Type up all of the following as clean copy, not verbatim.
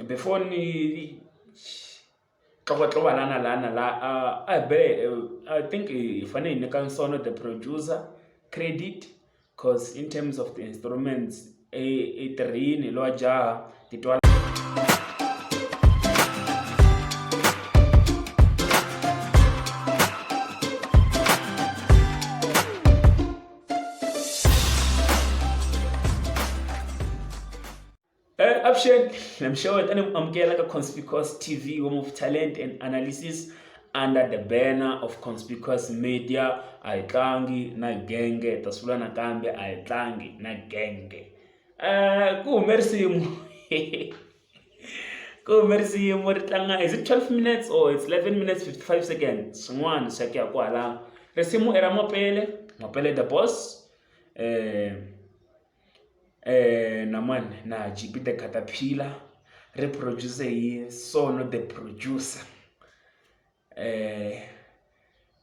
Before ni xoxoxobalana lana la I think ifanele inika Nsono the producer credit, cause in terms of the instruments tirhini lo jaha titwala Abshen, I'm sure I'm like a Conspicuous TV, home of talent and analysis under the banner of Conspicuous Media. Aitlangi na genge, tasula na kambe aitlangi na genge. Merci, is it 12 minutes or it's 11 minutes 55 seconds? One second, kwala. Resimu era mopele the boss. Na GP the Caterpillar, reproducer yi Sono the producer.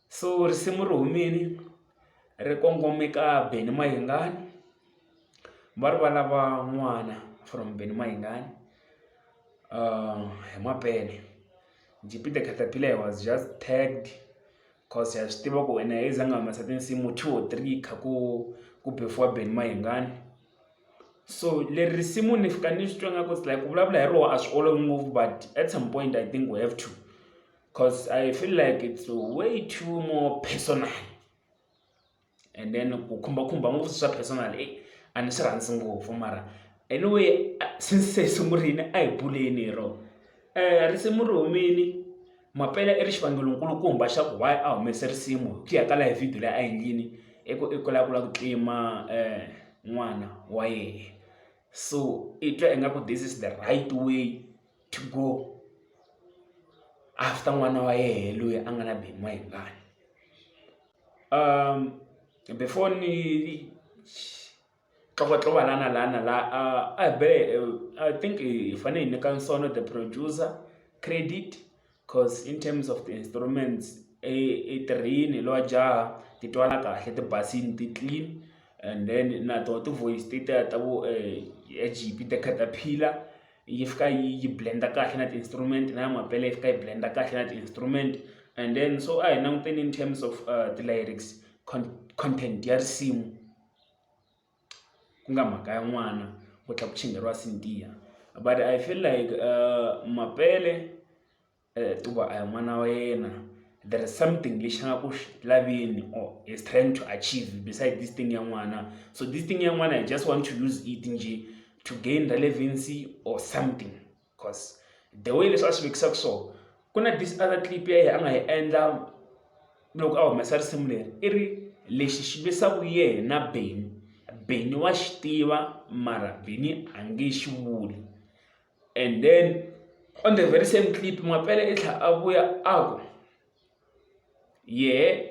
So risimu ro humini ri kongomeka Benny Mayengani, va ri valava n'wana from Benny Mayengani. Hi mapele GP the Caterpillar was just tagged cause ya swi tiva ku wena hi zanga humesa tinsimu 2 or 3 kha ku before Benny Mayengani. So leri risimu ni fika ni swi nga ku like ku vulavula hi rona a swi olovi ngopfu, but at some point I think we have to, cause I feel like it's way too more personal, and then ku khumba ngopfu swa personal a ni swi rhandzi ngopfu, mara anyway since se sungurile a hi buleni ro risimu ri humini mapele i ri xivangelonkulukumba xa ku why a humese risimu ku ya kala hi video leyi a endlini i ku lava ku tlima n'wana wa yena. So i twa ingaku this is the right way to go after n'wana wa yena loyi a nga na Benny Mayengani. Before ni xoxoxobalana lana la I think ifanele inika Nsono the producer credit, cause in terms of the instruments tirhini lo jaha titwala kahle, ti basini, ti clean, and then na to voice ta vo GP the Caterpillar yi fika yi blenda kahle na instrument, na mapele yi fika yi blenda kahle na instrument, and then so I languteni in terms of the lyrics content ya risimu ku nga mhaka ya n'wana ku tlha ku chingeriwa Cynthia, but I feel like mapele tuva a hi n'wana wa yena, there is something lexi nga ku laveni or is trying to achieve beside this thing ya n'wana. So this thing ya n'wana I just want to use it nje to gain relevancy or something, cause the way leswi a swi vekisaka so ku na this other clip ya yena a nga yi endla loko a humesa risimu leri i ri lexi xi lwisaku yena Benny wa xi tiva mara Benny a nge xi vuli, and then on the very same clip mapele i tlha a vuya ako i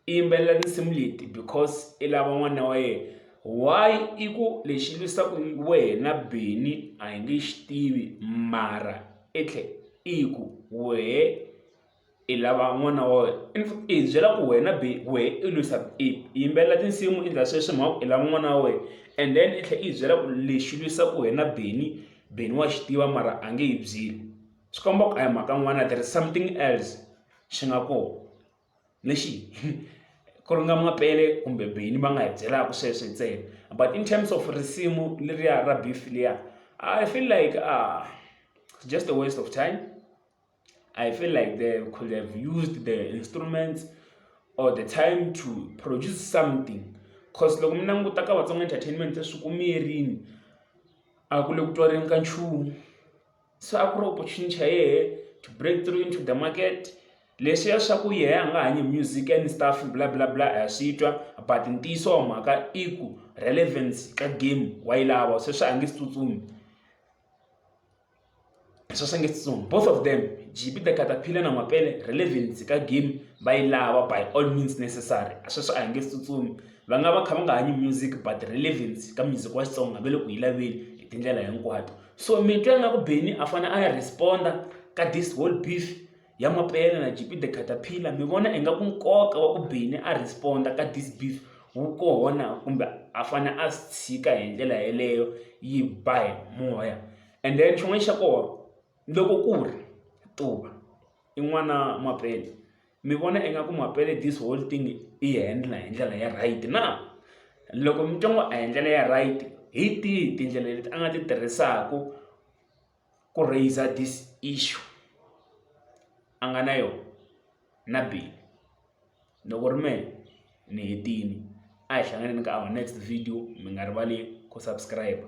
yimbelela tinsimu leti because i lava n'wana wa yena. Why i ku lexi lwisaku wena Benny a hi nge xi tivi mara i tlhe i ku wehe i lava n'wana wa wena, i byela ku wena wehe i lwisa i yimbelela tinsimu i ndla sweswi mhaka i lava n'wana wa wena, and then i tlhe i byela ku lexi lwisaku wena Benny wa xi tiva mara a nge hi byeli. Swi komba ku a hi mhaka n'wana, there is something else xi nga kona lexi ku ri nga mapele kumbe Benny va nga hi byelaka sweswo ntsena. But in terms of risimu leriya ra beef liya, I feel like it's just a waste of time. I feel like they could have used the instruments or the time to produce something, cause loko mi languta ka Vatsonga Entertainment swi kumiyerini a ku le ku twareni ka nchumu. So a ku ri opportunity ya yehe to break through into the market. Leswiya swa ku yehe a nga hanyi music and stuff bla bla bla a swi twa, but ntiyiso wa mhaka i ku relevance ka game wa yi lava, sweswi a nge swi tsutsumi, sweswi a nge swi tsutsumi. Both of them GP the Caterpillar na mapele relevance ka game va yi lava by all means necessary, sweswi a nge swi tsutsumi. Va nga va kha va nga hanyi music but relevance ka music wa Xitsonga va le ku yi laveni hi tindlela hinkwato. So mi twa nga ku Benny a fane a ya responda ka this whole beef ya mapele na GP the Caterpillar. Mi vona ingaku nkoka wa ku Benny a responda ka this beef wu kona kumbe a fanele a swi tshika hi ndlela yeleyo yi ba hi moya. And then xin'wana xa kona, loko ku ri tuva i n'wana Mapele, mi vona ingaku Mapele this whole thing i handle hi ndlela ya right na? Loko mi twa ngo a hi ndlela ya right, hi tihi tindlela leti a nga ti tirhisaka ku raise this issue a nga na yona na Beni? Loko ri mehe ni hetile, a hi hlanganeni ka our next video, mi nga rivali ku subscribe.